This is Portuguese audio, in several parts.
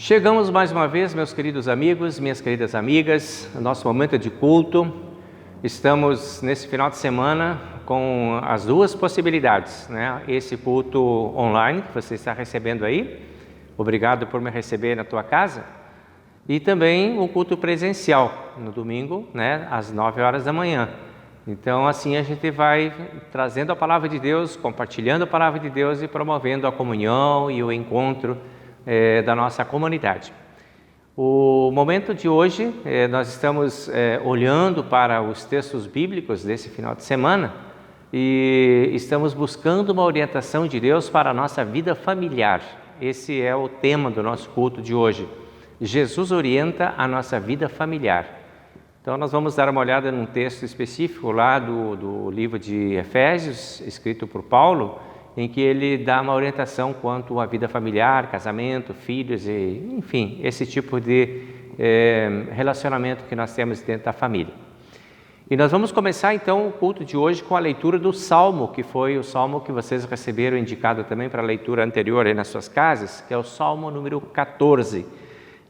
Chegamos mais uma vez, meus queridos amigos, minhas queridas amigas, no nosso momento de culto. Estamos nesse final de semana com as duas possibilidades, né? Esse culto online que você está recebendo aí, obrigado por me receber na tua casa, e também o culto presencial no domingo, né, às 9 horas da manhã. Então assim a gente vai trazendo a palavra de Deus, compartilhando a palavra de Deus e promovendo a comunhão e o encontro da nossa comunidade. O momento de hoje, nós estamos olhando para os textos bíblicos desse final de semana e estamos buscando uma orientação de Deus para a nossa vida familiar. Esse é o tema do nosso culto de hoje. Jesus orienta a nossa vida familiar. Então nós vamos dar uma olhada num texto específico lá do livro de Efésios, escrito por Paulo, em que ele dá uma orientação quanto à vida familiar, casamento, filhos, e, enfim, esse tipo de relacionamento que nós temos dentro da família. E nós vamos começar então o culto de hoje com a leitura do Salmo, que foi o Salmo que vocês receberam indicado também para a leitura anterior aí nas suas casas, que é o Salmo número 14.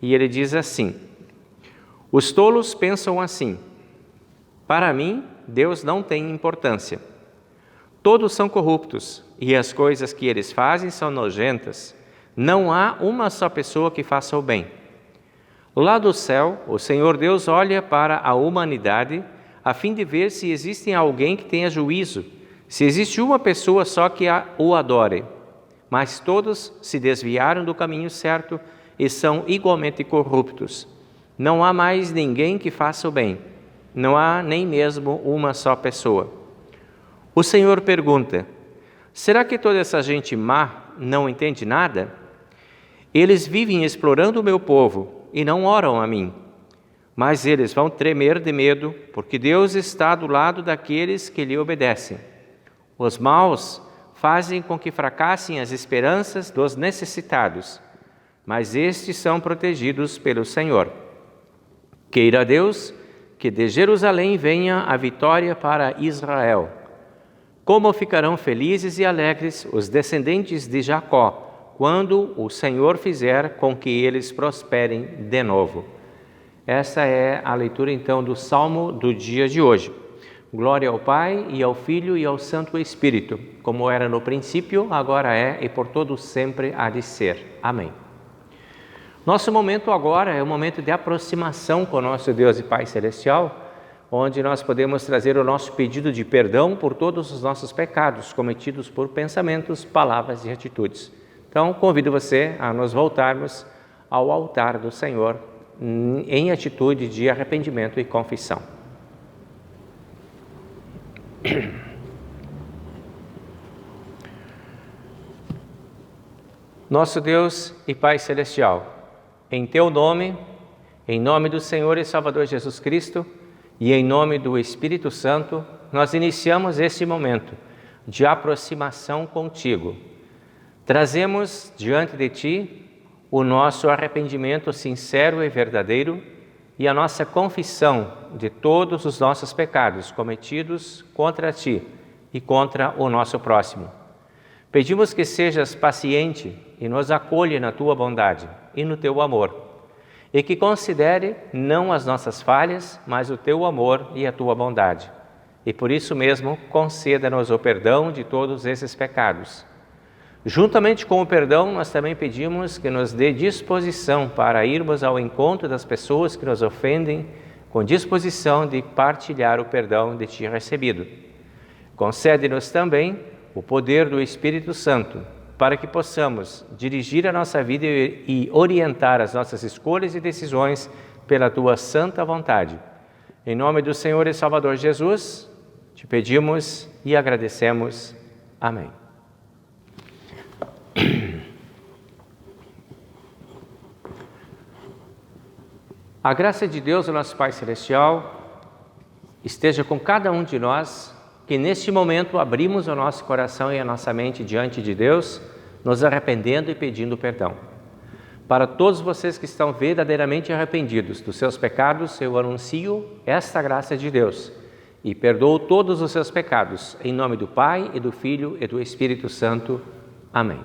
E ele diz assim: os tolos pensam assim, para mim Deus não tem importância. Todos são corruptos e as coisas que eles fazem são nojentas. Não há uma só pessoa que faça o bem. Lá do céu, o Senhor Deus olha para a humanidade a fim de ver se existe alguém que tenha juízo, se existe uma pessoa só que o adore. Mas todos se desviaram do caminho certo e são igualmente corruptos. Não há mais ninguém que faça o bem. Não há nem mesmo uma só pessoa. O Senhor pergunta: será que toda essa gente má não entende nada? Eles vivem explorando o meu povo e não oram a mim. Mas eles vão tremer de medo, porque Deus está do lado daqueles que lhe obedecem. Os maus fazem com que fracassem as esperanças dos necessitados, mas estes são protegidos pelo Senhor. Queira Deus que de Jerusalém venha a vitória para Israel. Como ficarão felizes e alegres os descendentes de Jacó, quando o Senhor fizer com que eles prosperem de novo. Essa é a leitura então do Salmo do dia de hoje. Glória ao Pai, e ao Filho, e ao Santo Espírito, como era no princípio, agora é, e por todo sempre há de ser. Amém. Nosso momento agora é um momento de aproximação com o nosso Deus e Pai Celestial, onde nós podemos trazer o nosso pedido de perdão por todos os nossos pecados cometidos por pensamentos, palavras e atitudes. Então, convido você a nos voltarmos ao altar do Senhor em atitude de arrependimento e confissão. Nosso Deus e Pai Celestial, em Teu nome, em nome do Senhor e Salvador Jesus Cristo, e em nome do Espírito Santo, nós iniciamos este momento de aproximação contigo. Trazemos diante de Ti o nosso arrependimento sincero e verdadeiro e a nossa confissão de todos os nossos pecados cometidos contra Ti e contra o nosso próximo. Pedimos que sejas paciente e nos acolha na Tua bondade e no Teu amor, e que considere não as nossas falhas, mas o Teu amor e a Tua bondade. E por isso mesmo, conceda-nos o perdão de todos esses pecados. Juntamente com o perdão, nós também pedimos que nos dê disposição para irmos ao encontro das pessoas que nos ofendem, com disposição de partilhar o perdão de Ti recebido. Concede-nos também o poder do Espírito Santo, para que possamos dirigir a nossa vida e orientar as nossas escolhas e decisões pela Tua santa vontade. Em nome do Senhor e Salvador Jesus, Te pedimos e agradecemos. Amém. A graça de Deus, o nosso Pai Celestial, esteja com cada um de nós, que neste momento abrimos o nosso coração e a nossa mente diante de Deus, nos arrependendo e pedindo perdão. Para todos vocês que estão verdadeiramente arrependidos dos seus pecados, eu anuncio esta graça de Deus e perdoo todos os seus pecados, em nome do Pai, e do Filho, e do Espírito Santo. Amém.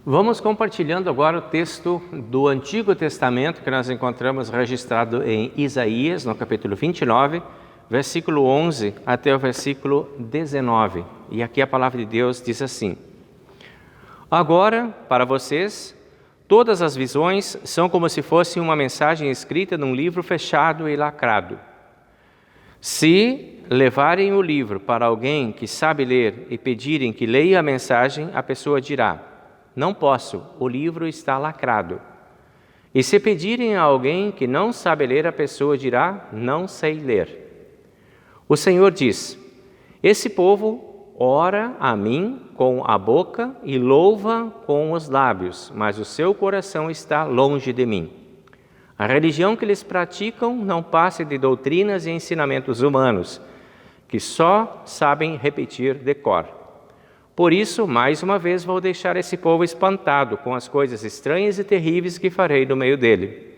Vamos compartilhando agora o texto do Antigo Testamento que nós encontramos registrado em Isaías, no capítulo 29, versículo 11 até o versículo 19. E aqui a palavra de Deus diz assim: Agora, para vocês, todas as visões são como se fosse uma mensagem escrita num livro fechado e lacrado. Se levarem o livro para alguém que sabe ler e pedirem que leia a mensagem, a pessoa dirá: Não posso, o livro está lacrado. E se pedirem a alguém que não sabe ler, a pessoa dirá: Não sei ler. O Senhor diz: Esse povo ora a mim com a boca e louva com os lábios, mas o seu coração está longe de mim. A religião que eles praticam não passa de doutrinas e ensinamentos humanos, que só sabem repetir de cor. Por isso, mais uma vez, vou deixar esse povo espantado com as coisas estranhas e terríveis que farei no meio dele.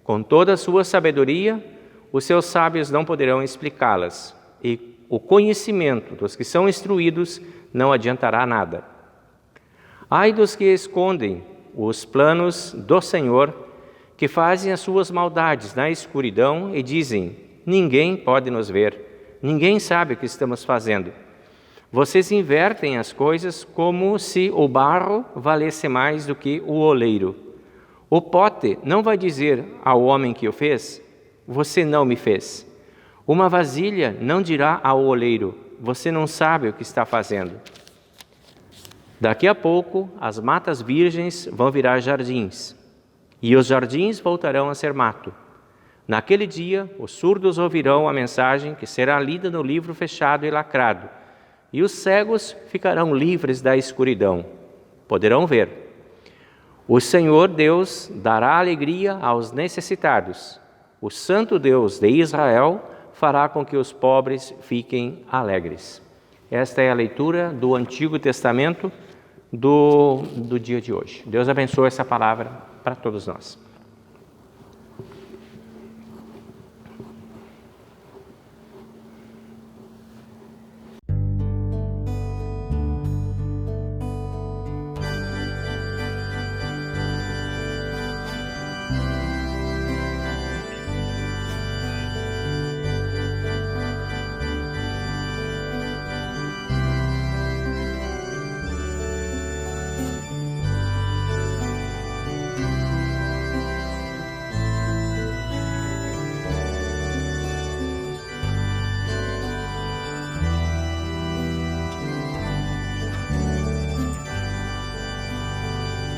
Com toda a sua sabedoria, os seus sábios não poderão explicá-las, e o conhecimento dos que são instruídos não adiantará nada. Ai dos que escondem os planos do Senhor, que fazem as suas maldades na escuridão e dizem: Ninguém pode nos ver, ninguém sabe o que estamos fazendo. Vocês invertem as coisas como se o barro valesse mais do que o oleiro. O pote não vai dizer ao homem que o fez: Você não me fez. Uma vasilha não dirá ao oleiro: Você não sabe o que está fazendo. Daqui a pouco, as matas virgens vão virar jardins, e os jardins voltarão a ser mato. Naquele dia, os surdos ouvirão a mensagem que será lida no livro fechado e lacrado, e os cegos ficarão livres da escuridão. Poderão ver. O Senhor Deus dará alegria aos necessitados. O Santo Deus de Israel fará com que os pobres fiquem alegres. Esta é a leitura do Antigo Testamento do dia de hoje. Deus abençoe essa palavra para todos nós.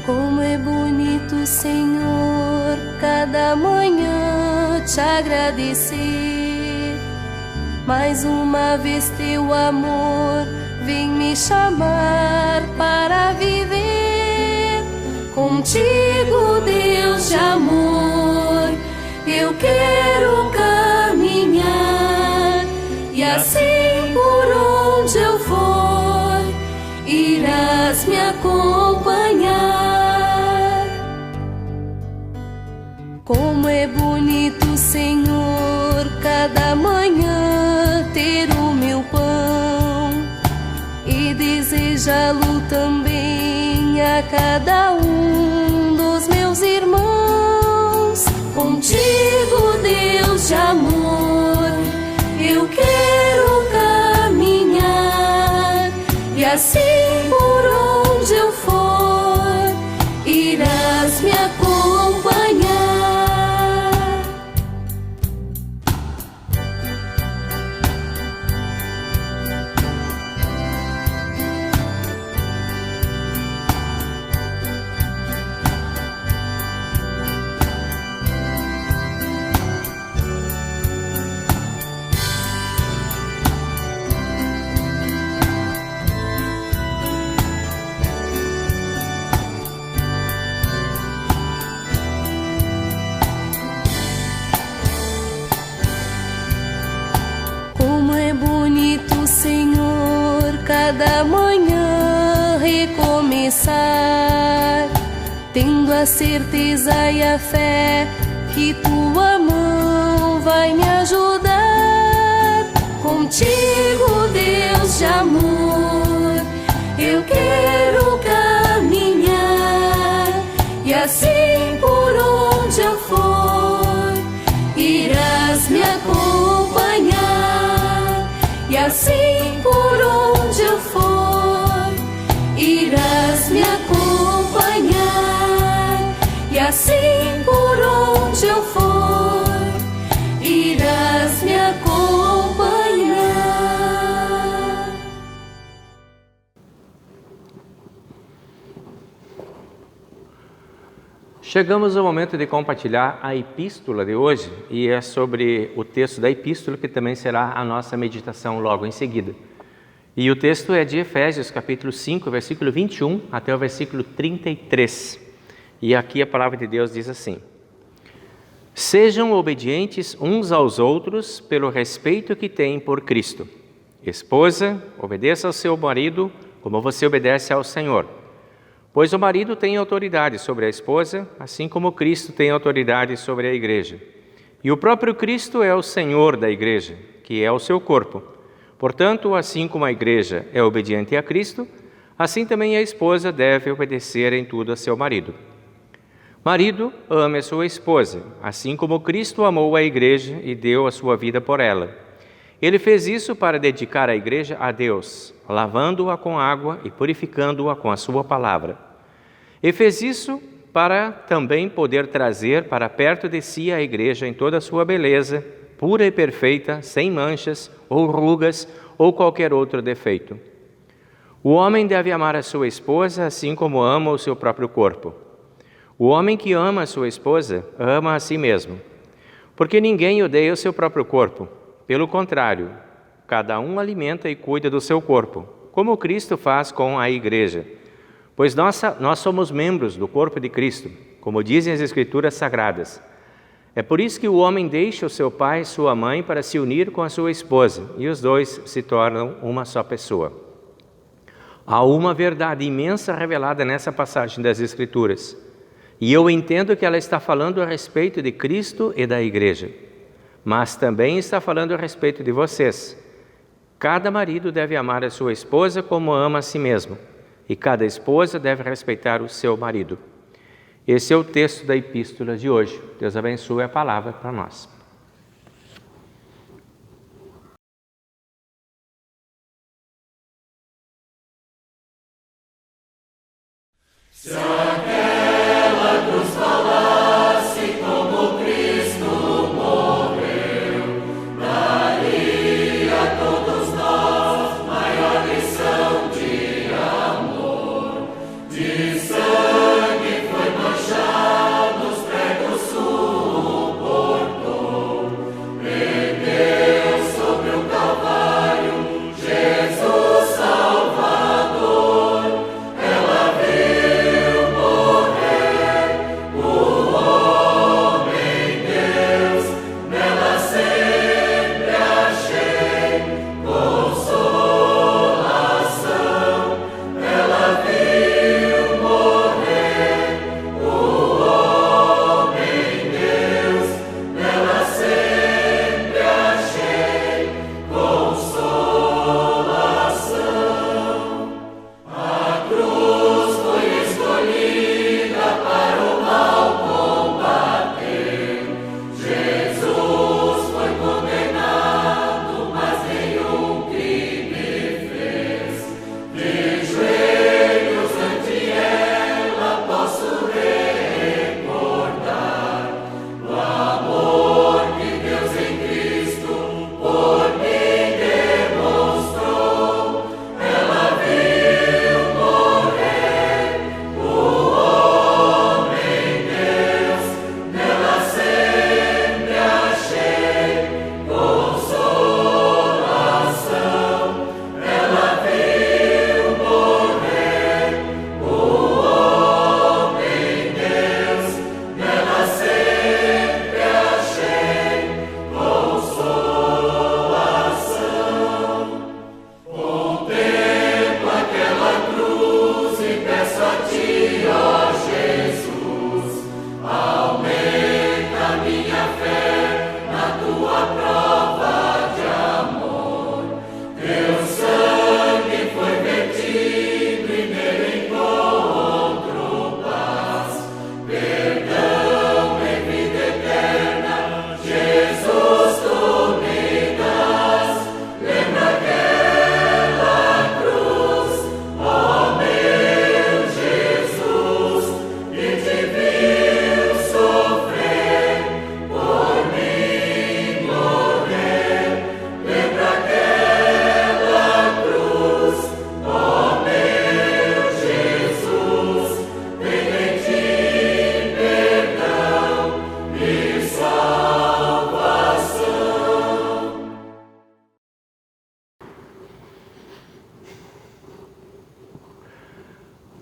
Como é bonito, Senhor, cada manhã te agradecer. Mais uma vez teu amor vem me chamar para viver. Contigo, Deus de amor, eu quero caminhar. E assim por onde eu for, irás me acompanhar. Como é bonito, Senhor, cada manhã ter o meu pão e desejá-lo também a cada um dos meus irmãos. Contigo, Deus de amor, eu quero caminhar, e assim por onde eu for, irás me acompanhar. Cada manhã recomeçar, tendo a certeza e a fé que tua mão vai me ajudar. Contigo, Deus de amor, eu quero caminhar, Chegamos ao momento de compartilhar a epístola de hoje, e é sobre o texto da epístola que também será a nossa meditação logo em seguida. E o texto é de Efésios, capítulo 5, versículo 21 até o versículo 33. E aqui a palavra de Deus diz assim: Sejam obedientes uns aos outros pelo respeito que têm por Cristo. Esposa, obedeça ao seu marido como você obedece ao Senhor. Pois o marido tem autoridade sobre a esposa, assim como Cristo tem autoridade sobre a igreja. E o próprio Cristo é o Senhor da igreja, que é o seu corpo. Portanto, assim como a igreja é obediente a Cristo, assim também a esposa deve obedecer em tudo a seu marido. Marido, ame a sua esposa, assim como Cristo amou a igreja e deu a sua vida por ela. Ele fez isso para dedicar a igreja a Deus, lavando-a com água e purificando-a com a sua palavra. E fez isso para também poder trazer para perto de si a igreja em toda a sua beleza, pura e perfeita, sem manchas ou rugas ou qualquer outro defeito. O homem deve amar a sua esposa assim como ama o seu próprio corpo. O homem que ama a sua esposa ama a si mesmo, porque ninguém odeia o seu próprio corpo. Pelo contrário, cada um alimenta e cuida do seu corpo, como Cristo faz com a igreja. Pois nós somos membros do corpo de Cristo, como dizem as Escrituras Sagradas. É por isso que o homem deixa o seu pai e sua mãe para se unir com a sua esposa, e os dois se tornam uma só pessoa. Há uma verdade imensa revelada nessa passagem das Escrituras, e eu entendo que ela está falando a respeito de Cristo e da igreja. Mas também está falando a respeito de vocês. Cada marido deve amar a sua esposa como ama a si mesmo, e cada esposa deve respeitar o seu marido. Esse é o texto da epístola de hoje. Deus abençoe a palavra para nós.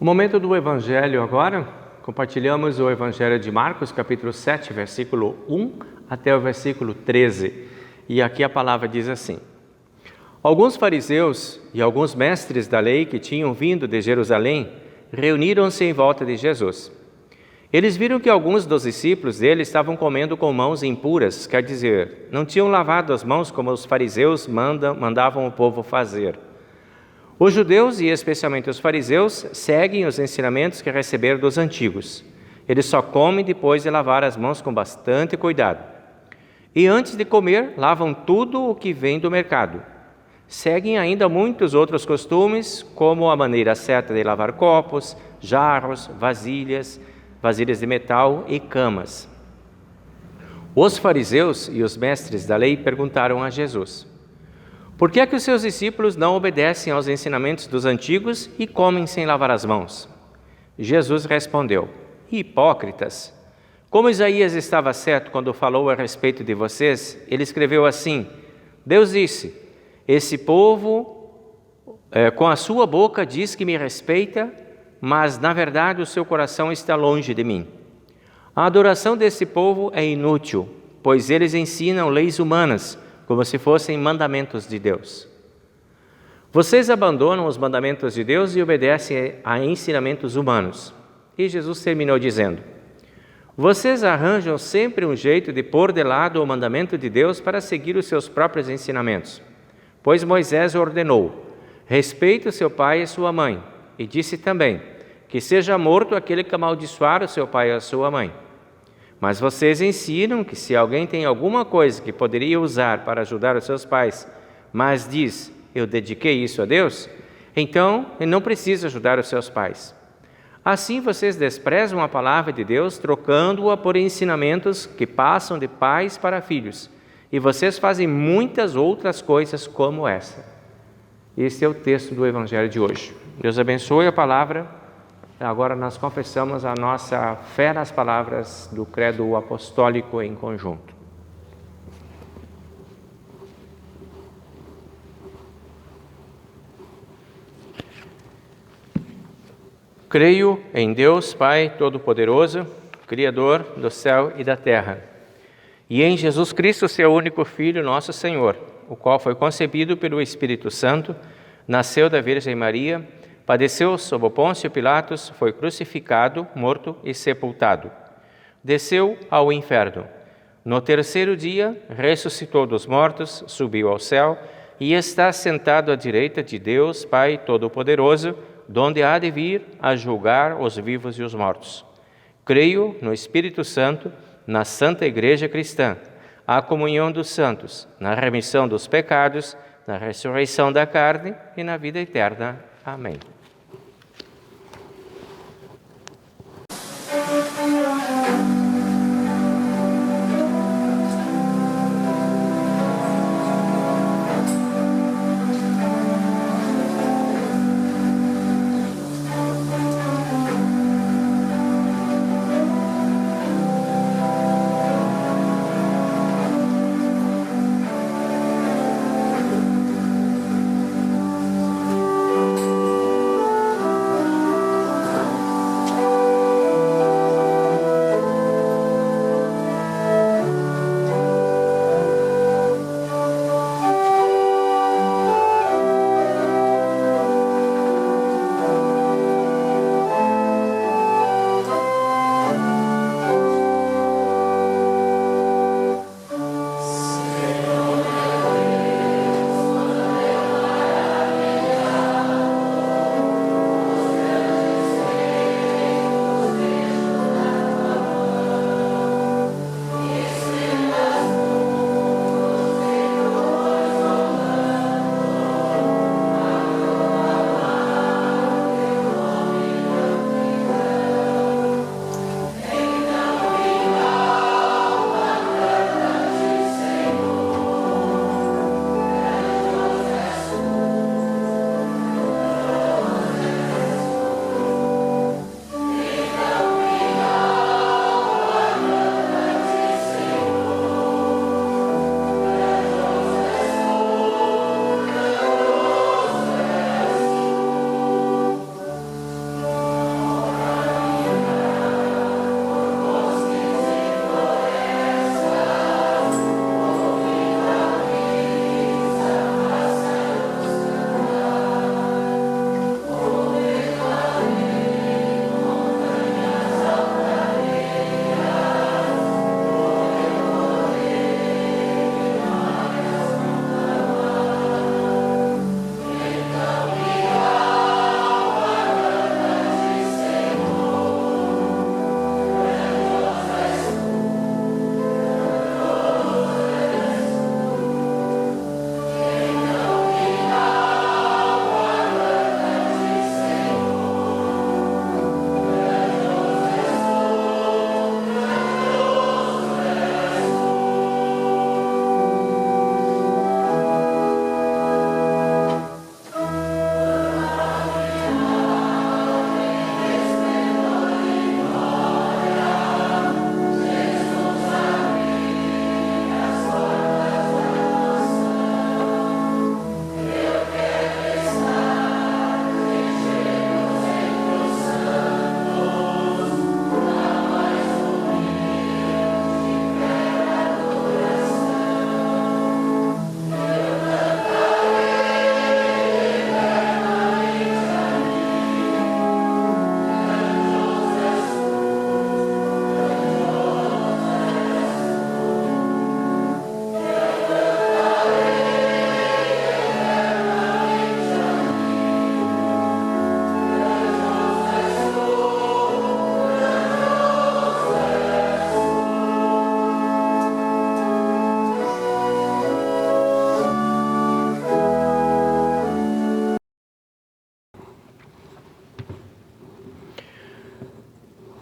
Momento do Evangelho agora, compartilhamos o Evangelho de Marcos, capítulo 7, versículo 1 até o versículo 13. E aqui a palavra diz assim: Alguns fariseus e alguns mestres da lei que tinham vindo de Jerusalém reuniram-se em volta de Jesus. Eles viram que alguns dos discípulos dele estavam comendo com mãos impuras, quer dizer, não tinham lavado as mãos como os fariseus mandavam o povo fazer. Os judeus, e especialmente os fariseus, seguem os ensinamentos que receberam dos antigos. Eles só comem depois de lavar as mãos com bastante cuidado. E antes de comer, lavam tudo o que vem do mercado. Seguem ainda muitos outros costumes, como a maneira certa de lavar copos, jarros, vasilhas de metal e camas. Os fariseus e os mestres da lei perguntaram a Jesus: Por que é que os seus discípulos não obedecem aos ensinamentos dos antigos e comem sem lavar as mãos? Jesus respondeu: Hipócritas! Como Isaías estava certo quando falou a respeito de vocês, ele escreveu assim: Deus disse, esse povo com a sua boca diz que me respeita, mas na verdade o seu coração está longe de mim. A adoração desse povo é inútil, pois eles ensinam leis humanas, como se fossem mandamentos de Deus. Vocês abandonam os mandamentos de Deus e obedecem a ensinamentos humanos. E Jesus terminou dizendo: Vocês arranjam sempre um jeito de pôr de lado o mandamento de Deus para seguir os seus próprios ensinamentos. Pois Moisés ordenou: respeite o seu pai e sua mãe. E disse também que seja morto aquele que amaldiçoar o seu pai ou a sua mãe. Mas vocês ensinam que se alguém tem alguma coisa que poderia usar para ajudar os seus pais, mas diz, eu dediquei isso a Deus, então ele não precisa ajudar os seus pais. Assim vocês desprezam a palavra de Deus, trocando-a por ensinamentos que passam de pais para filhos. E vocês fazem muitas outras coisas como essa. Esse é o texto do Evangelho de hoje. Deus abençoe a palavra. Agora nós confessamos a nossa fé nas palavras do credo apostólico em conjunto. Creio em Deus, Pai Todo-Poderoso, Criador do céu e da terra, e em Jesus Cristo, seu único Filho, nosso Senhor, o qual foi concebido pelo Espírito Santo, nasceu da Virgem Maria, padeceu sob o Pôncio Pilatos, foi crucificado, morto e sepultado. Desceu ao inferno. No terceiro dia, ressuscitou dos mortos, subiu ao céu e está sentado à direita de Deus, Pai Todo-Poderoso, donde há de vir a julgar os vivos e os mortos. Creio no Espírito Santo, na Santa Igreja Cristã, a comunhão dos santos, na remissão dos pecados, na ressurreição da carne e na vida eterna. Amém.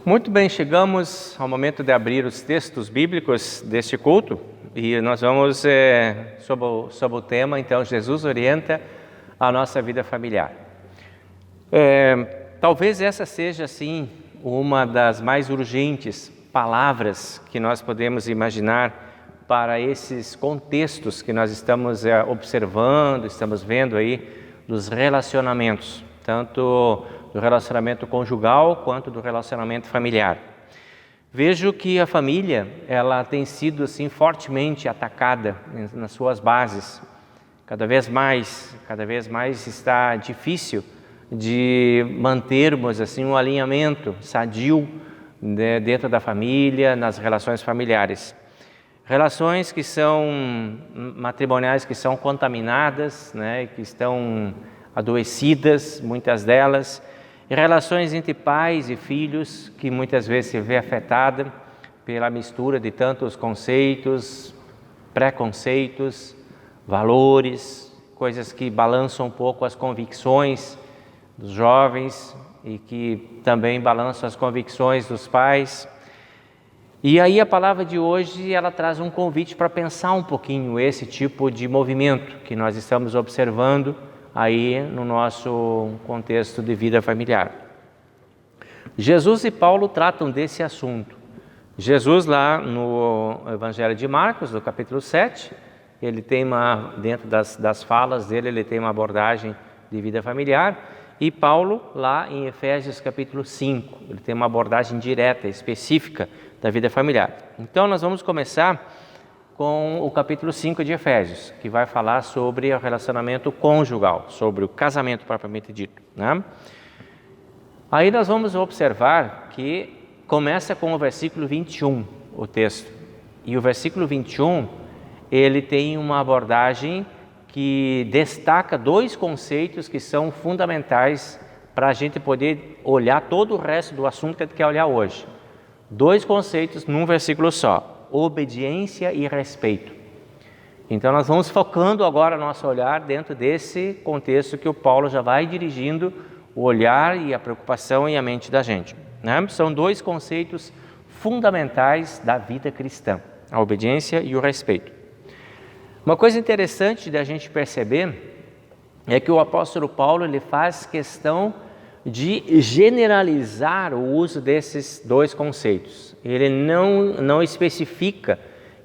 Muito bem, chegamos ao momento de abrir os textos bíblicos deste culto e nós vamos sobre o tema, então, Jesus orienta a nossa vida familiar. Talvez essa seja, assim, uma das mais urgentes palavras que nós podemos imaginar para esses contextos que nós estamos observando, estamos vendo aí dos relacionamentos, tanto do relacionamento conjugal quanto do relacionamento familiar. Vejo que a família, ela tem sido assim fortemente atacada nas suas bases. Cada vez mais está difícil de mantermos assim um alinhamento sadio dentro da família, nas relações familiares. Relações que são matrimoniais, que são contaminadas, né, que estão adoecidas, muitas delas, e relações entre pais e filhos, que muitas vezes se vê afetada pela mistura de tantos conceitos, preconceitos, valores, coisas que balançam um pouco as convicções dos jovens e que também balançam as convicções dos pais. E aí a palavra de hoje, ela traz um convite para pensar um pouquinho esse tipo de movimento que nós estamos observando aí no nosso contexto de vida familiar. Jesus e Paulo tratam desse assunto. Jesus lá no Evangelho de Marcos, no capítulo 7, ele tem dentro das falas dele, ele tem uma abordagem de vida familiar, e Paulo lá em Efésios capítulo 5, ele tem uma abordagem direta, específica da vida familiar. Então nós vamos começar com o capítulo 5 de Efésios, que vai falar sobre o relacionamento conjugal, sobre o casamento propriamente dito, né? Aí nós vamos observar que começa com o versículo 21, o texto. E o versículo 21, ele tem uma abordagem que destaca dois conceitos que são fundamentais para a gente poder olhar todo o resto do assunto que a gente quer olhar hoje. Dois conceitos num versículo só. Obediência e respeito. Então nós vamos focando agora nosso olhar dentro desse contexto que o Paulo já vai dirigindo o olhar e a preocupação e a mente da gente, né? São dois conceitos fundamentais da vida cristã, a obediência e o respeito. Uma coisa interessante da gente perceber é que o apóstolo Paulo, ele faz questão de generalizar o uso desses dois conceitos. Ele não especifica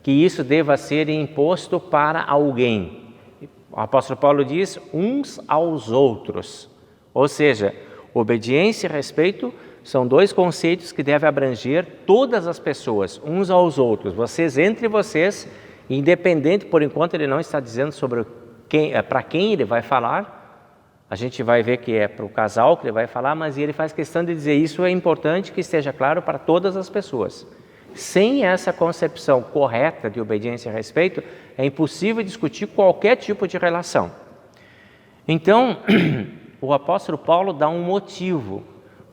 que isso deva ser imposto para alguém. O apóstolo Paulo diz uns aos outros. Ou seja, obediência e respeito são dois conceitos que devem abranger todas as pessoas, uns aos outros. Vocês entre vocês, independente, por enquanto ele não está dizendo sobre para quem ele vai falar. A gente vai ver que é para o casal que ele vai falar, mas ele faz questão de dizer isso é importante que esteja claro para todas as pessoas. Sem essa concepção correta de obediência e respeito, é impossível discutir qualquer tipo de relação. Então, o apóstolo Paulo dá um motivo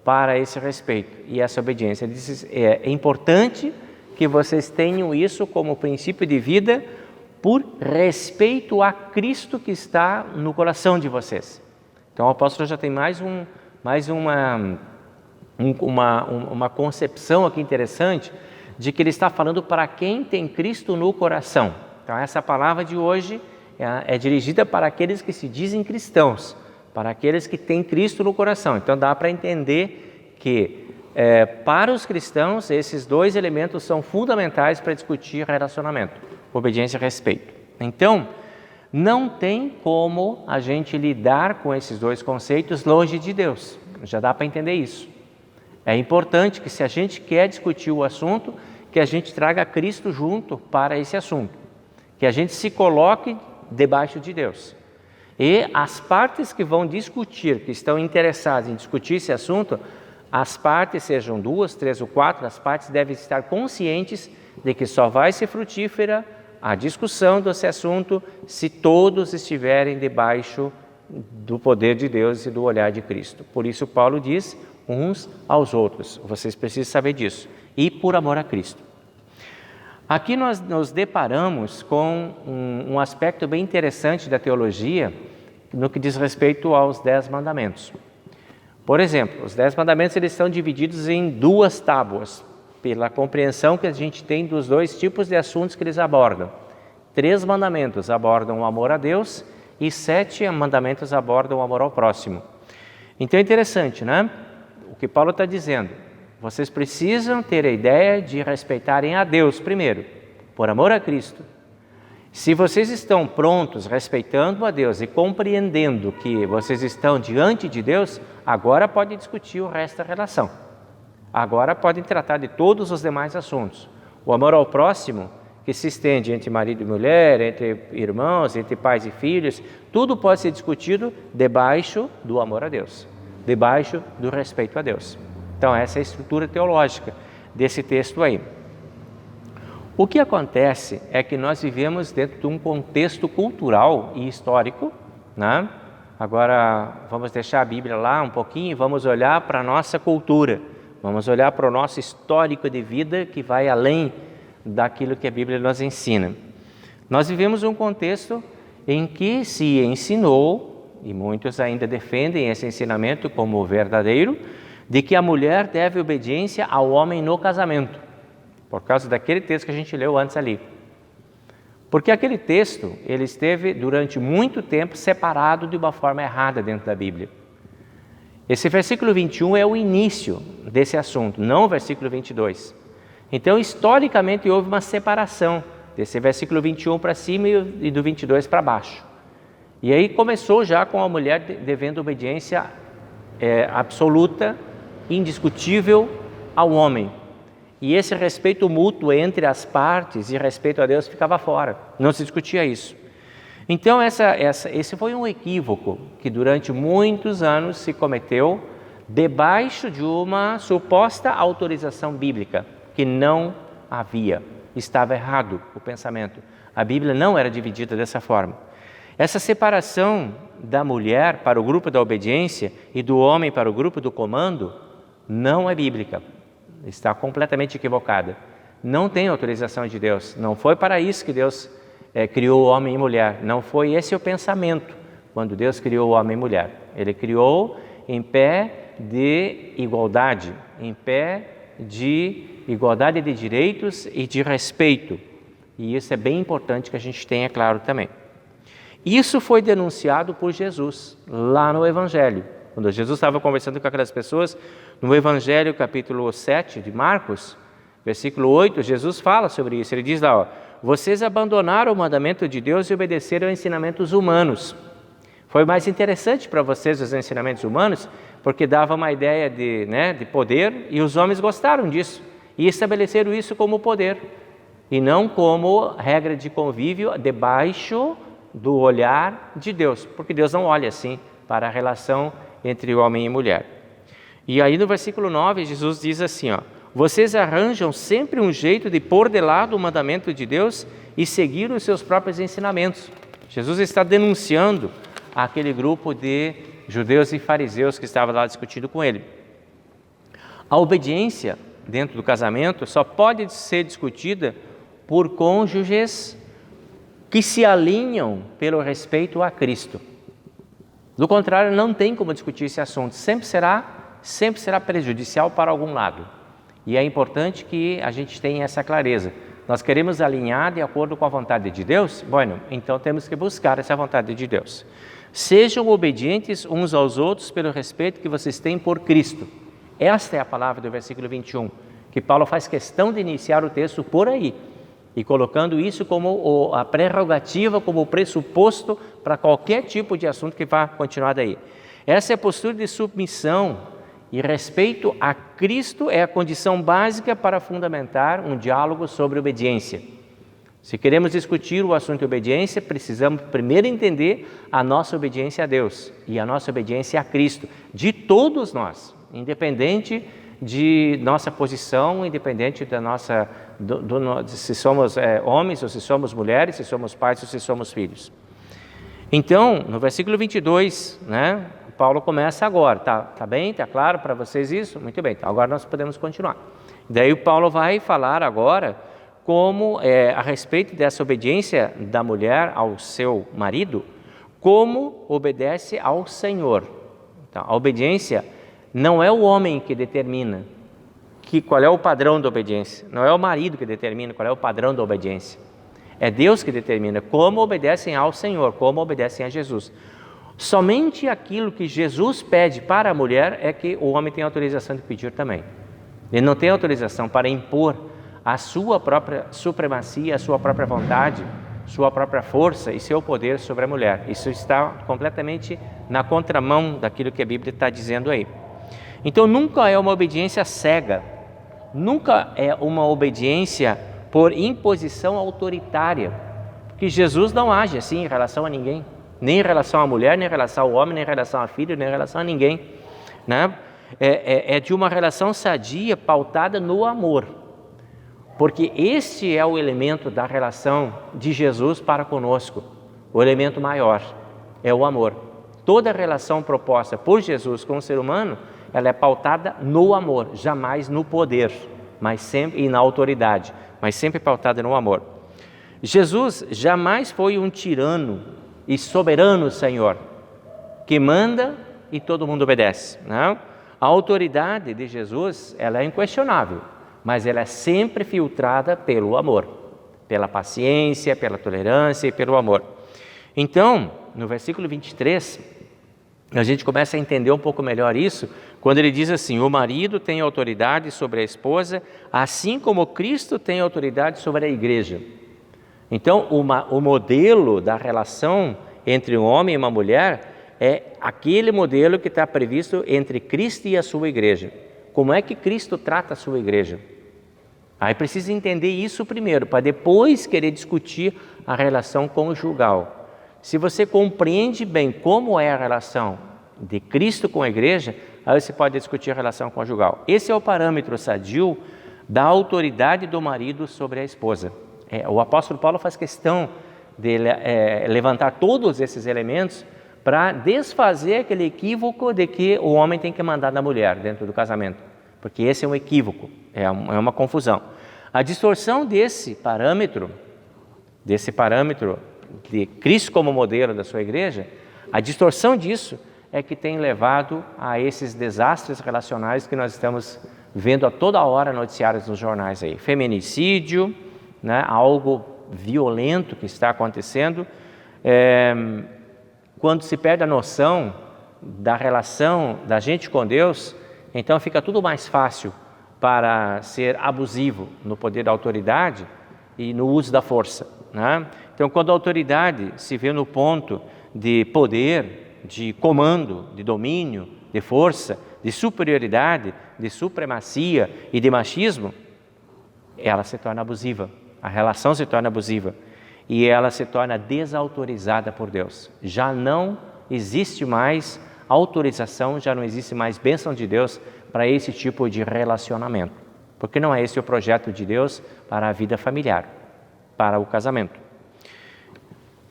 para esse respeito e essa obediência. Ele diz, é importante que vocês tenham isso como princípio de vida por respeito a Cristo que está no coração de vocês. Então o apóstolo já tem mais uma concepção aqui interessante de que ele está falando para quem tem Cristo no coração. Então essa palavra de hoje é dirigida para aqueles que se dizem cristãos, para aqueles que têm Cristo no coração. Então dá para entender que para os cristãos esses dois elementos são fundamentais para discutir relacionamento, obediência e respeito. Então não tem como a gente lidar com esses dois conceitos longe de Deus. Já dá para entender isso. É importante que se a gente quer discutir o assunto, que a gente traga Cristo junto para esse assunto. Que a gente se coloque debaixo de Deus. E as partes que vão discutir, que estão interessadas em discutir esse assunto, as partes, sejam 2, 3 ou 4, as partes devem estar conscientes de que só vai ser frutífera a discussão desse assunto se todos estiverem debaixo do poder de Deus e do olhar de Cristo. Por isso Paulo diz uns aos outros. Vocês precisam saber disso. E por amor a Cristo. Aqui nós nos deparamos com um aspecto bem interessante da teologia no que diz respeito aos 10 mandamentos. Por exemplo, os 10 mandamentos eles estão divididos em 2 tábuas, pela compreensão que a gente tem dos 2 tipos de assuntos que eles abordam. 3 mandamentos abordam o amor a Deus e 7 mandamentos abordam o amor ao próximo. Então é interessante, né? O que Paulo está dizendo, vocês precisam ter a ideia de respeitarem a Deus primeiro, por amor a Cristo. Se vocês estão prontos, respeitando a Deus e compreendendo que vocês estão diante de Deus, agora podem discutir o resto da relação. Agora podem tratar de todos os demais assuntos. O amor ao próximo, que se estende entre marido e mulher, entre irmãos, entre pais e filhos, tudo pode ser discutido debaixo do amor a Deus, debaixo do respeito a Deus. Então essa é a estrutura teológica desse texto aí. O que acontece é que nós vivemos dentro de um contexto cultural e histórico, né? Agora vamos deixar a Bíblia lá um pouquinho e vamos olhar para a nossa cultura, vamos olhar para o nosso histórico de vida que vai além daquilo que a Bíblia nos ensina. Nós vivemos um contexto em que se ensinou, e muitos ainda defendem esse ensinamento como verdadeiro, de que a mulher deve obediência ao homem no casamento. Por causa daquele texto que a gente leu antes ali. Porque aquele texto, ele esteve durante muito tempo separado de uma forma errada dentro da Bíblia. Esse versículo 21 é o início desse assunto, não o versículo 22. Então, historicamente, houve uma separação desse versículo 21 para cima e do 22 para baixo. E aí começou já com a mulher devendo obediência absoluta, indiscutível ao homem. E esse respeito mútuo entre as partes e respeito a Deus ficava fora, não se discutia isso. Então esse foi um equívoco que durante muitos anos se cometeu debaixo de uma suposta autorização bíblica, que não havia, estava errado o pensamento. A Bíblia não era dividida dessa forma. Essa separação da mulher para o grupo da obediência e do homem para o grupo do comando não é bíblica. Está completamente equivocada. Não tem autorização de Deus. Não foi para isso que Deus criou o homem e mulher. Não foi esse o pensamento quando Deus criou o homem e mulher. Ele criou em pé de igualdade, em pé de igualdade de direitos e de respeito. E isso é bem importante que a gente tenha claro também. Isso foi denunciado por Jesus lá no Evangelho. Quando Jesus estava conversando com aquelas pessoas, no Evangelho, capítulo 7 de Marcos, versículo 8, Jesus fala sobre isso. Ele diz lá, vocês abandonaram o mandamento de Deus e obedeceram a ensinamentos humanos. Foi mais interessante para vocês os ensinamentos humanos, porque dava uma ideia de poder, e os homens gostaram disso, e estabeleceram isso como poder, e não como regra de convívio debaixo do olhar de Deus, porque Deus não olha assim para a relação entre homem e mulher. E aí no versículo 9, Jesus diz assim, vocês arranjam sempre um jeito de pôr de lado o mandamento de Deus e seguir os seus próprios ensinamentos. Jesus está denunciando aquele grupo de judeus e fariseus que estavam lá discutindo com ele. A obediência dentro do casamento só pode ser discutida por cônjuges que se alinham pelo respeito a Cristo. Do contrário, não tem como discutir esse assunto, sempre será prejudicial para algum lado. E é importante que a gente tenha essa clareza. Nós queremos alinhar de acordo com a vontade de Deus? Bueno, então temos que buscar essa vontade de Deus. Sejam obedientes uns aos outros pelo respeito que vocês têm por Cristo. Esta é a palavra do versículo 21, que Paulo faz questão de iniciar o texto por aí, e colocando isso como a prerrogativa, como o pressuposto para qualquer tipo de assunto que vá continuar daí. Essa é a postura de submissão e respeito a Cristo, é a condição básica para fundamentar um diálogo sobre obediência. Se queremos discutir o assunto de obediência, precisamos primeiro entender a nossa obediência a Deus e a nossa obediência a Cristo, de todos nós, independente de nossa posição, independente da nossa, se somos homens ou se somos mulheres, se somos pais ou se somos filhos. Então, no versículo 22, Paulo começa agora, tá bem? Tá claro para vocês isso? Muito bem, então agora nós podemos continuar. Daí o Paulo vai falar agora como, a respeito dessa obediência da mulher ao seu marido, como obedece ao Senhor. Então, a obediência não é o homem que determina qual é o padrão da obediência, não é o marido que determina qual é o padrão da obediência. É Deus que determina como obedecem ao Senhor, como obedecem a Jesus. Somente aquilo que Jesus pede para a mulher é que o homem tem autorização de pedir também. Ele não tem autorização para impor a sua própria supremacia, a sua própria vontade, sua própria força e seu poder sobre a mulher. Isso está completamente na contramão daquilo que a Bíblia está dizendo aí. Então nunca é uma obediência cega, nunca é uma obediência por imposição autoritária, porque Jesus não age assim em relação a ninguém, nem em relação à mulher, nem em relação ao homem, nem em relação a filho, nem em relação a ninguém, né? É de uma relação sadia, pautada no amor, porque este é o elemento da relação de Jesus para conosco, o elemento maior é o amor. Toda relação proposta por Jesus com o ser humano, ela é pautada no amor, jamais no poder, mas sempre e na autoridade, mas sempre pautada no amor. Jesus jamais foi um tirano e soberano Senhor, que manda e todo mundo obedece, não? A autoridade de Jesus, ela é inquestionável, mas ela é sempre filtrada pelo amor, pela paciência, pela tolerância e pelo amor. Então, no versículo 23, a gente começa a entender um pouco melhor isso, quando ele diz assim: o marido tem autoridade sobre a esposa, assim como Cristo tem autoridade sobre a igreja. Então, o modelo da relação entre um homem e uma mulher é aquele modelo que está previsto entre Cristo e a sua igreja. Como é que Cristo trata a sua igreja? Aí precisa entender isso primeiro, para depois querer discutir a relação conjugal. Se você compreende bem como é a relação de Cristo com a igreja, aí você pode discutir a relação conjugal. Esse é o parâmetro sadio da autoridade do marido sobre a esposa. O apóstolo Paulo faz questão de levantar todos esses elementos para desfazer aquele equívoco de que o homem tem que mandar na mulher dentro do casamento, porque esse é um equívoco, é uma confusão. A distorção desse parâmetro de Cristo como modelo da sua igreja, a distorção disso é que tem levado a esses desastres relacionais que nós estamos vendo a toda hora noticiários nos jornais aí. Feminicídio, né, algo violento que está acontecendo. Quando se perde a noção da relação da gente com Deus, então fica tudo mais fácil para ser abusivo no poder da autoridade e no uso da força, né? Então, quando a autoridade se vê no ponto de poder, de comando, de domínio, de força, de superioridade, de supremacia e de machismo, ela se torna abusiva, a relação se torna abusiva. E ela se torna desautorizada por Deus. Já não existe mais autorização, já não existe mais bênção de Deus para esse tipo de relacionamento. Porque não é esse o projeto de Deus para a vida familiar, para o casamento.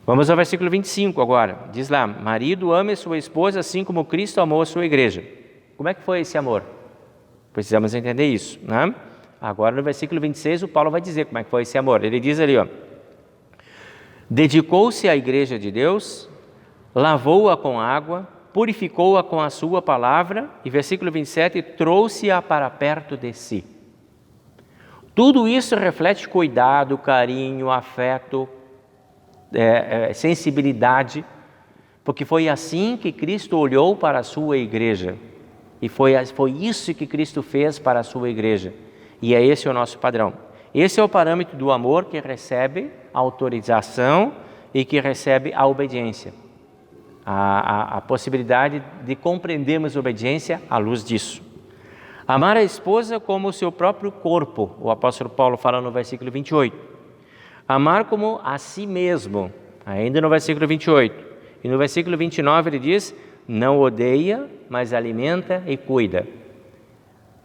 Vamos ao versículo 25 agora. Diz lá: marido, ame sua esposa assim como Cristo amou a sua igreja. Como é que foi esse amor? Precisamos entender isso, né? Agora no versículo 26 o Paulo vai dizer como é que foi esse amor. Ele diz ali, dedicou-se à igreja de Deus, lavou-a com água, purificou-a com a sua palavra, e versículo 27, trouxe-a para perto de si. Tudo isso reflete cuidado, carinho, afeto, sensibilidade, porque foi assim que Cristo olhou para a sua igreja, e foi isso que Cristo fez para a sua igreja, e é esse o nosso padrão. Esse é o parâmetro do amor que recebe a autorização e que recebe a obediência. A possibilidade de compreendermos a obediência à luz disso. Amar a esposa como o seu próprio corpo, o apóstolo Paulo fala no versículo 28. Amar como a si mesmo, ainda no versículo 28. E no versículo 29 ele diz: não odeia, mas alimenta e cuida.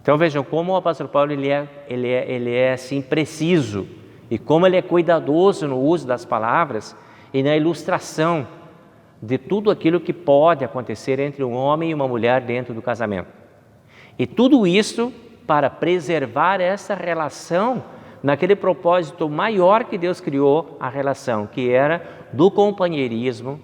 Então vejam como o apóstolo Paulo ele é assim preciso e como ele é cuidadoso no uso das palavras e na ilustração de tudo aquilo que pode acontecer entre um homem e uma mulher dentro do casamento. E tudo isso para preservar essa relação naquele propósito maior que Deus criou a relação, que era do companheirismo,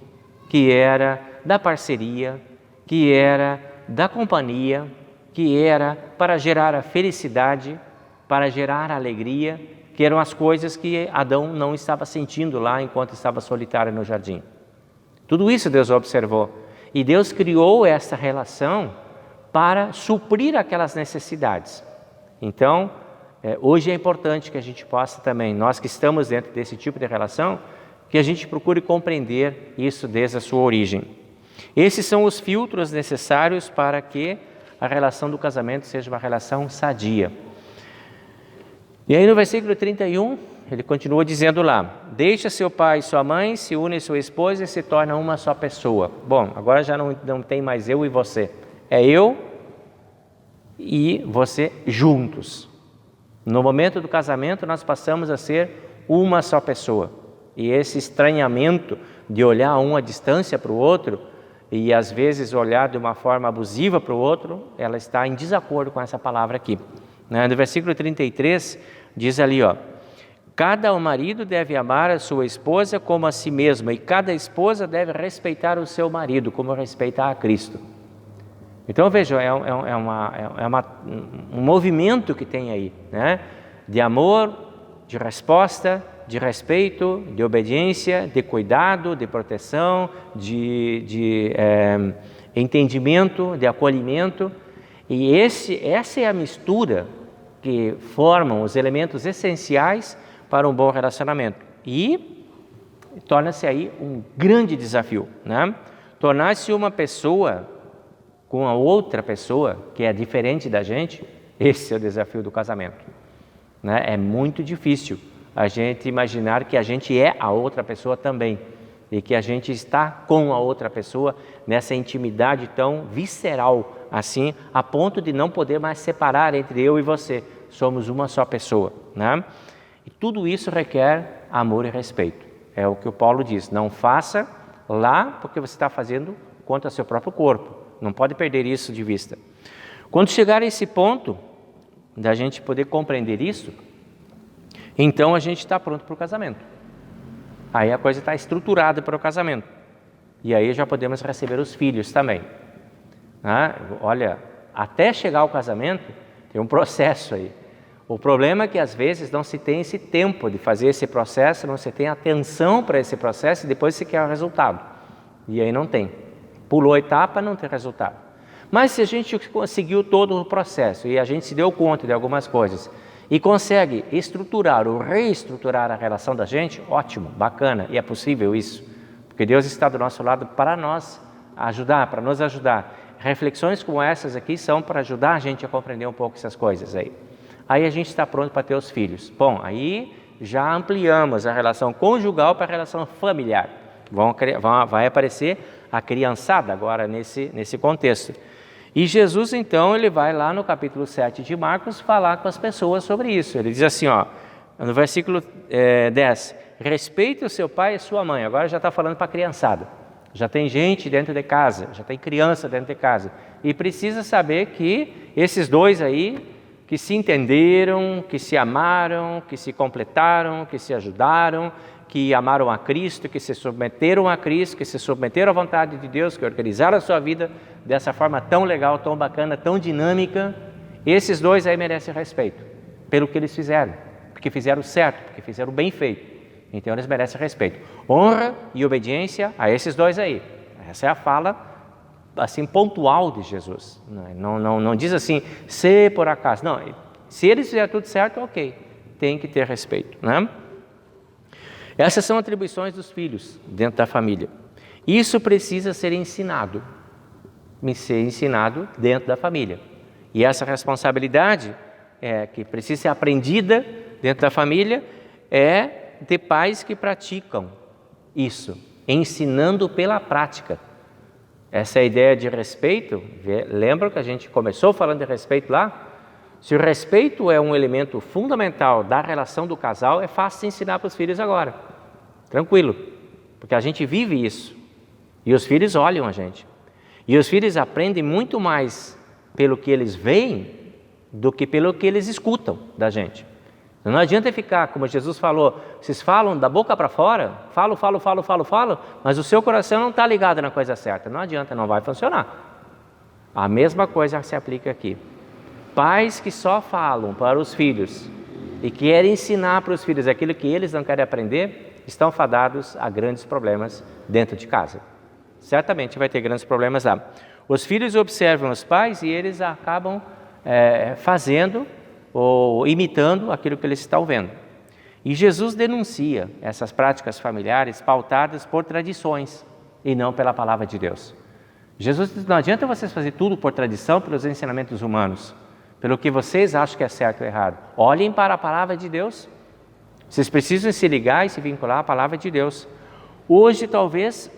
que era da parceria, que era da companhia, que era para gerar a felicidade, para gerar a alegria, que eram as coisas que Adão não estava sentindo lá enquanto estava solitário no jardim. Tudo isso Deus observou. E Deus criou essa relação para suprir aquelas necessidades. Então, hoje é importante que a gente possa também, nós que estamos dentro desse tipo de relação, que a gente procure compreender isso desde a sua origem. Esses são os filtros necessários para que a relação do casamento seja uma relação sadia. E aí no versículo 31, ele continua dizendo lá: deixa seu pai e sua mãe, se une a sua esposa e se torna uma só pessoa. Bom, agora já não tem mais eu e você. É eu e você juntos. No momento do casamento nós passamos a ser uma só pessoa. E esse estranhamento de olhar um à distância para o outro e às vezes olhar de uma forma abusiva para o outro, ela está em desacordo com essa palavra aqui. No versículo 33 diz ali, cada marido deve amar a sua esposa como a si mesma, e cada esposa deve respeitar o seu marido como respeitar a Cristo. Então veja, um movimento que tem aí, né? De amor, de resposta, de respeito, de obediência, de cuidado, de proteção, de entendimento, de acolhimento. E essa é a mistura que formam os elementos essenciais para um bom relacionamento. E torna-se aí um grande desafio, né? Tornar-se uma pessoa com a outra pessoa que é diferente da gente, esse é o desafio do casamento, né? É muito difícil a gente imaginar que a gente é a outra pessoa também e que a gente está com a outra pessoa nessa intimidade tão visceral assim, a ponto de não poder mais separar entre eu e você. Somos uma só pessoa, né? E tudo isso requer amor e respeito. É o que o Paulo diz: não faça lá porque você está fazendo contra seu próprio corpo. Não pode perder isso de vista. Quando chegar a esse ponto da gente poder compreender isso, então a gente está pronto para o casamento. Aí a coisa está estruturada para o casamento. E aí já podemos receber os filhos também. Olha, até chegar ao casamento tem um processo aí. O problema é que às vezes não se tem esse tempo de fazer esse processo, não se tem atenção para esse processo e depois se quer o resultado. E aí não tem. Pulou a etapa, não tem resultado. Mas se a gente conseguiu todo o processo e a gente se deu conta de algumas coisas e consegue estruturar ou reestruturar a relação da gente, ótimo, bacana, e é possível isso. Porque Deus está do nosso lado para nos ajudar, para nos ajudar. Reflexões como essas aqui são para ajudar a gente a compreender um pouco essas coisas aí. Aí a gente está pronto para ter os filhos. Bom, aí já ampliamos a relação conjugal para a relação familiar. Vai aparecer a criançada agora nesse contexto. E Jesus, então, ele vai lá no capítulo 7 de Marcos falar com as pessoas sobre isso. Ele diz assim, no versículo 10, respeite o seu pai e sua mãe. Agora já está falando para a criançada. Já tem gente dentro de casa, já tem criança dentro de casa. E precisa saber que esses dois aí, que se entenderam, que se amaram, que se completaram, que se ajudaram, que amaram a Cristo, que se submeteram a Cristo, que se submeteram à vontade de Deus, que organizaram a sua vida dessa forma tão legal, tão bacana, tão dinâmica, esses dois aí merecem respeito, pelo que eles fizeram, porque fizeram certo, porque fizeram bem feito, então eles merecem respeito. Honra e obediência a esses dois aí, essa é a fala assim pontual de Jesus, não diz assim, se por acaso, não, se eles fizeram tudo certo, ok, tem que ter respeito, né? Essas são atribuições dos filhos dentro da família. Isso precisa ser ensinado dentro da família. E essa responsabilidade que precisa ser aprendida dentro da família é de pais que praticam isso, ensinando pela prática. Essa ideia de respeito, lembra que a gente começou falando de respeito lá? Se o respeito é um elemento fundamental da relação do casal, é fácil de ensinar para os filhos agora. Tranquilo, porque a gente vive isso. E os filhos olham a gente. E os filhos aprendem muito mais pelo que eles veem do que pelo que eles escutam da gente. Não adianta ficar, como Jesus falou, vocês falam da boca para fora, falo, mas o seu coração não está ligado na coisa certa. Não adianta, não vai funcionar. A mesma coisa se aplica aqui. Pais que só falam para os filhos e querem ensinar para os filhos aquilo que eles não querem aprender, estão fadados a grandes problemas dentro de casa. Certamente vai ter grandes problemas lá. Os filhos observam os pais e eles acabam fazendo ou imitando aquilo que eles estão vendo. E Jesus denuncia essas práticas familiares pautadas por tradições e não pela palavra de Deus. Jesus diz, não adianta vocês fazer tudo por tradição, pelos ensinamentos humanos, pelo que vocês acham que é certo ou errado. Olhem para a palavra de Deus. Vocês precisam se ligar e se vincular à palavra de Deus. Hoje, talvez,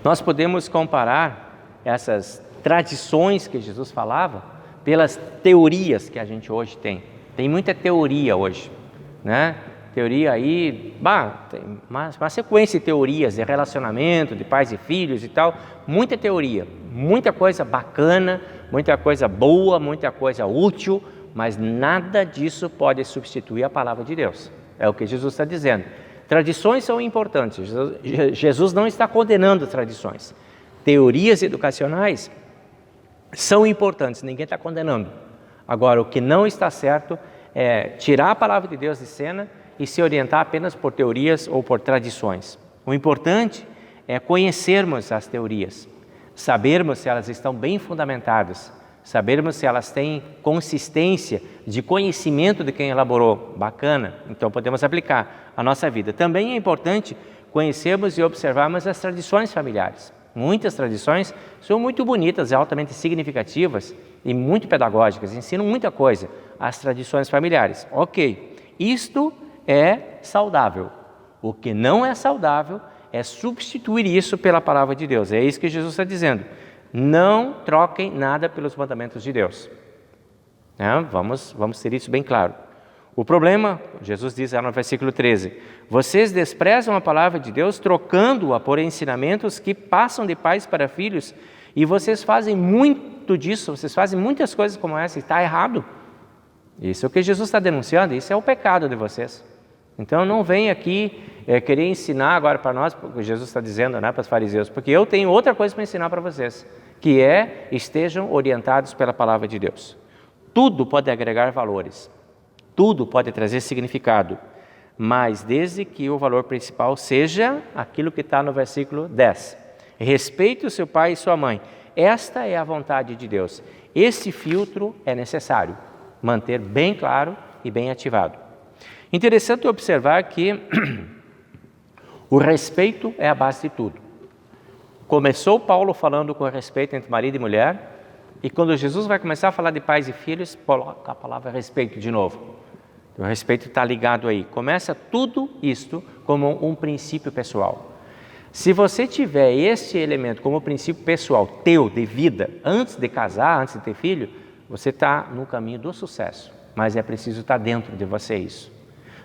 nós podemos comparar essas tradições que Jesus falava pelas teorias que a gente hoje tem. Tem muita teoria hoje, né? Teoria aí, tem uma sequência de teorias de relacionamento, de pais e filhos e tal. Muita teoria, muita coisa bacana, muita coisa boa, muita coisa útil, mas nada disso pode substituir a palavra de Deus. É o que Jesus está dizendo. Tradições são importantes. Jesus não está condenando tradições. Teorias educacionais são importantes, ninguém está condenando. Agora, o que não está certo é tirar a palavra de Deus de cena e se orientar apenas por teorias ou por tradições. O importante é conhecermos as teorias, sabermos se elas estão bem fundamentadas, sabermos se elas têm consistência de conhecimento de quem elaborou. Bacana, então podemos aplicar à nossa vida. Também é importante conhecermos e observarmos as tradições familiares. Muitas tradições são muito bonitas, altamente significativas e muito pedagógicas, ensinam muita coisa, as tradições familiares. Ok, isto é saudável. O que não é saudável é substituir isso pela palavra de Deus. É isso que Jesus está dizendo. Não troquem nada pelos mandamentos de Deus. Vamos ter isso bem claro. O problema, Jesus diz lá no versículo 13, vocês desprezam a palavra de Deus trocando-a por ensinamentos que passam de pais para filhos e vocês fazem muito disso, vocês fazem muitas coisas como essa e está errado. Isso é o que Jesus está denunciando, isso é o pecado de vocês. Então não vem aqui querer ensinar agora para nós, porque Jesus está dizendo, né, para os fariseus, porque eu tenho outra coisa para ensinar para vocês, que é, estejam orientados pela palavra de Deus. Tudo pode agregar valores, tudo pode trazer significado, mas desde que o valor principal seja aquilo que está no versículo 10. Respeite o seu pai e sua mãe. Esta é a vontade de Deus. Esse filtro é necessário manter bem claro e bem ativado. Interessante observar que o respeito é a base de tudo. Começou Paulo falando com respeito entre marido e mulher, e quando Jesus vai começar a falar de pais e filhos, coloca a palavra respeito de novo. O respeito está ligado aí. Começa tudo isto como um princípio pessoal. Se você tiver este elemento como princípio pessoal teu, de vida, antes de casar, antes de ter filho, você está no caminho do sucesso. Mas é preciso estar dentro de você isso.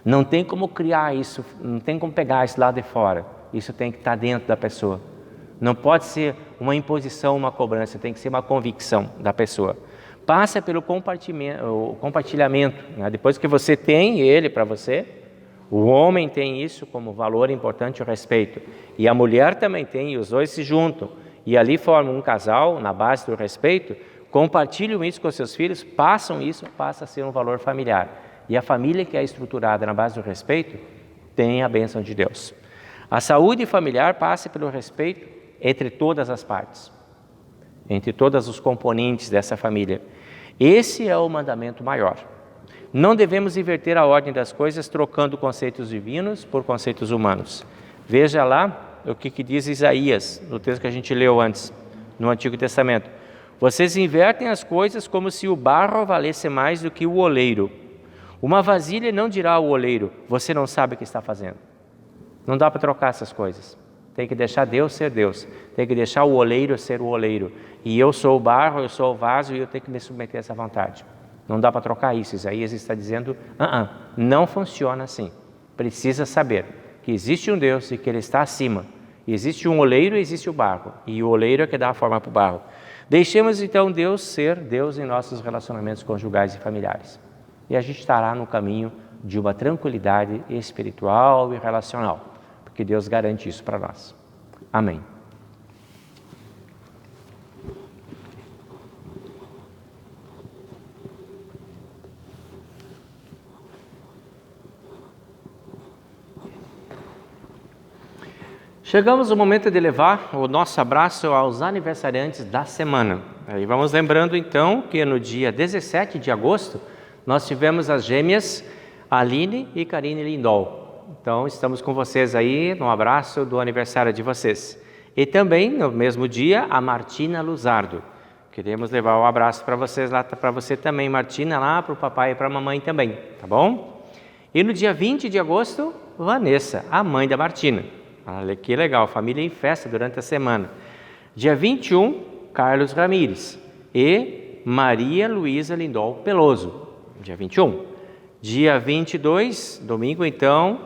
Não tem como criar isso, não tem como pegar isso lá de fora. Isso tem que estar dentro da pessoa. Não pode ser uma imposição, uma cobrança, tem que ser uma convicção da pessoa. Passa pelo compartilhamento. Né? Depois que você tem ele para você, o homem tem isso como valor importante, o respeito. E a mulher também tem, e os dois se juntam. E ali formam um casal na base do respeito, compartilham isso com seus filhos, passam isso, passa a ser um valor familiar. E a família que é estruturada na base do respeito tem a bênção de Deus. A saúde familiar passa pelo respeito entre todas as partes, entre todos os componentes dessa família. Esse é o mandamento maior. Não devemos inverter a ordem das coisas trocando conceitos divinos por conceitos humanos. Veja lá o que diz Isaías, no texto que a gente leu antes, no Antigo Testamento. Vocês invertem as coisas como se o barro valesse mais do que o oleiro. Uma vasilha não dirá ao oleiro, você não sabe o que está fazendo. Não dá para trocar essas coisas. Tem que deixar Deus ser Deus. Tem que deixar o oleiro ser o oleiro. E eu sou o barro, eu sou o vaso e eu tenho que me submeter a essa vontade. Não dá para trocar isso. Isaías está dizendo, não funciona assim. Precisa saber que existe um Deus e que Ele está acima. Existe um oleiro e existe o barro. E o oleiro é que dá a forma para o barro. Deixemos então Deus ser Deus em nossos relacionamentos conjugais e familiares. E a gente estará no caminho de uma tranquilidade espiritual e relacional, porque Deus garante isso para nós. Amém. Chegamos ao momento de levar o nosso abraço aos aniversariantes da semana. Aí vamos lembrando então que no dia 17 de agosto nós tivemos as gêmeas Aline e Karine Lindol. Então estamos com vocês aí no abraço do aniversário de vocês. E também no mesmo dia a Martina Luzardo. Queremos levar um abraço para vocês lá, para você também, Martina, lá para o papai e para a mamãe também, tá bom? E no dia 20 de agosto, Vanessa, a mãe da Martina. Olha que legal, família em festa durante a semana. Dia 21, Carlos Ramires e Maria Luísa Lindol Peloso, dia 21. Dia 22, domingo então,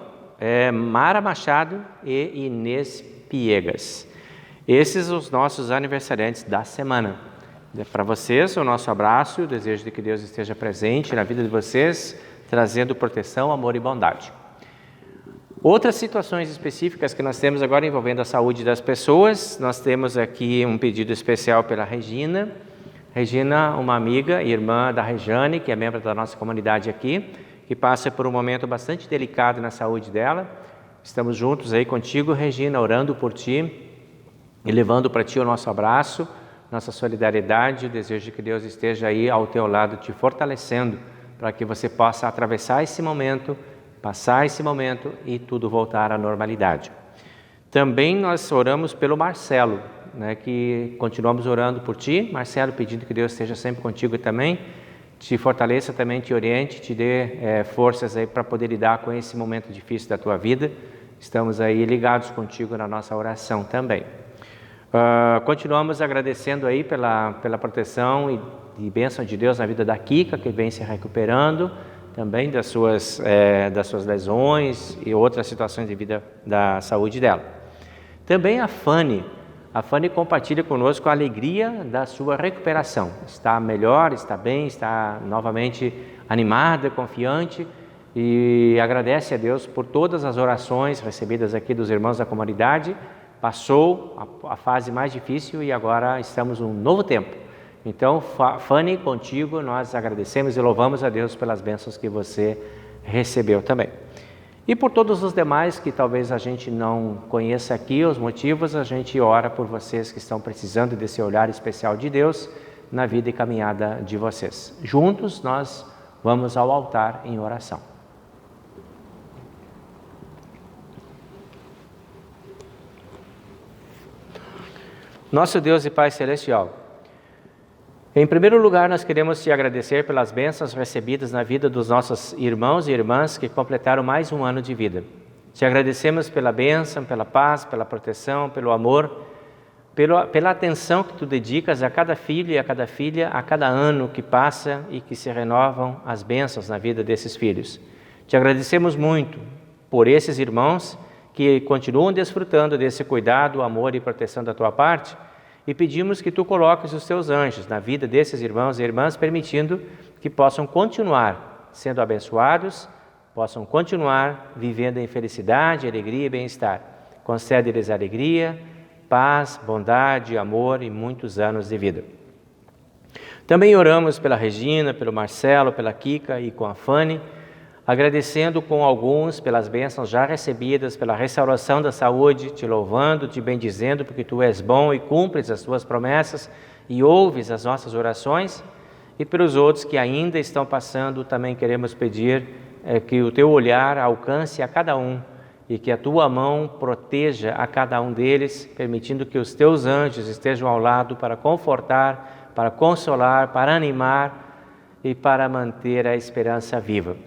Mara Machado e Inês Piegas. Esses são os nossos aniversariantes da semana. Para vocês, o nosso abraço e o desejo de que Deus esteja presente na vida de vocês, trazendo proteção, amor e bondade. Outras situações específicas que nós temos agora envolvendo a saúde das pessoas, nós temos aqui um pedido especial pela Regina. Regina, uma amiga, irmã da Rejane, que é membro da nossa comunidade aqui, que passa por um momento bastante delicado na saúde dela. Estamos juntos aí contigo, Regina, orando por ti e levando para ti o nosso abraço, nossa solidariedade, o desejo de que Deus esteja aí ao teu lado, te fortalecendo, para que você possa atravessar esse momento, passar esse momento e tudo voltar à normalidade. Também nós oramos pelo Marcelo, que continuamos orando por ti, Marcelo, pedindo que Deus esteja sempre contigo também, te fortaleça também, te oriente, te dê forças aí para poder lidar com esse momento difícil da tua vida. Estamos aí ligados contigo na nossa oração também. Continuamos agradecendo aí pela proteção e bênção de Deus na vida da Kika, que vem se recuperando também das suas lesões e outras situações de vida da saúde dela. Também a Fanny compartilha conosco a alegria da sua recuperação. Está melhor, está bem, está novamente animada, confiante e agradece a Deus por todas as orações recebidas aqui dos irmãos da comunidade. Passou a fase mais difícil e agora estamos num novo tempo. Então, Fanny, contigo, nós agradecemos e louvamos a Deus pelas bênçãos que você recebeu também. E por todos os demais que talvez a gente não conheça aqui, os motivos, a gente ora por vocês que estão precisando desse olhar especial de Deus na vida e caminhada de vocês. Juntos, nós vamos ao altar em oração. Nosso Deus e Pai Celestial, em primeiro lugar nós queremos te agradecer pelas bênçãos recebidas na vida dos nossos irmãos e irmãs que completaram mais um ano de vida. Te agradecemos pela bênção, pela paz, pela proteção, pelo amor, pela atenção que tu dedicas a cada filho e a cada filha, a cada ano que passa e que se renovam as bênçãos na vida desses filhos. Te agradecemos muito por esses irmãos que continuam desfrutando desse cuidado, amor e proteção da tua parte, e pedimos que tu coloques os teus anjos na vida desses irmãos e irmãs, permitindo que possam continuar sendo abençoados, possam continuar vivendo em felicidade, alegria e bem-estar. Concede-lhes alegria, paz, bondade, amor e muitos anos de vida. Também oramos pela Regina, pelo Marcelo, pela Kika e com a Fanny, agradecendo com alguns pelas bênçãos já recebidas, pela restauração da saúde, te louvando, te bendizendo, porque tu és bom e cumpres as tuas promessas e ouves as nossas orações. E pelos outros que ainda estão passando, também queremos pedir que o teu olhar alcance a cada um e que a tua mão proteja a cada um deles, permitindo que os teus anjos estejam ao lado para confortar, para consolar, para animar e para manter a esperança viva.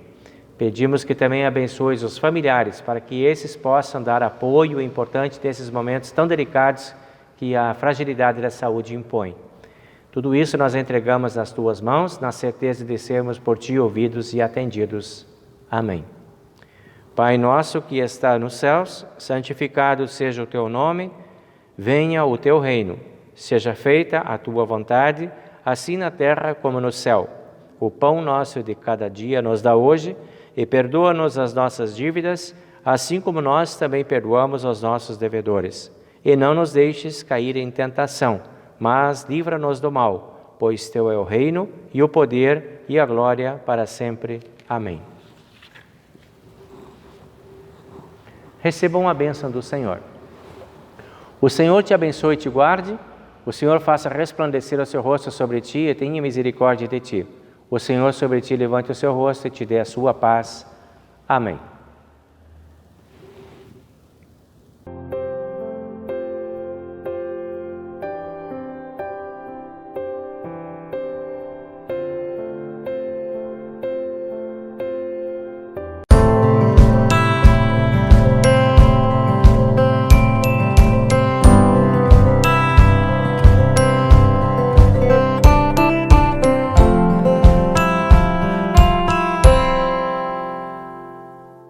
Pedimos que também abençoes os familiares, para que esses possam dar apoio importante nesses momentos tão delicados que a fragilidade da saúde impõe. Tudo isso nós entregamos nas tuas mãos, na certeza de sermos por ti ouvidos e atendidos. Amém. Pai nosso que está nos céus, santificado seja o teu nome, venha o teu reino, seja feita a tua vontade, assim na terra como no céu. O pão nosso de cada dia nos dá hoje, e perdoa-nos as nossas dívidas, assim como nós também perdoamos aos nossos devedores. E não nos deixes cair em tentação, mas livra-nos do mal, pois teu é o reino, e o poder, e a glória para sempre. Amém. Recebam a bênção do Senhor. O Senhor te abençoe e te guarde. O Senhor faça resplandecer o seu rosto sobre ti e tenha misericórdia de ti. O Senhor sobre ti levante o seu rosto e te dê a sua paz. Amém.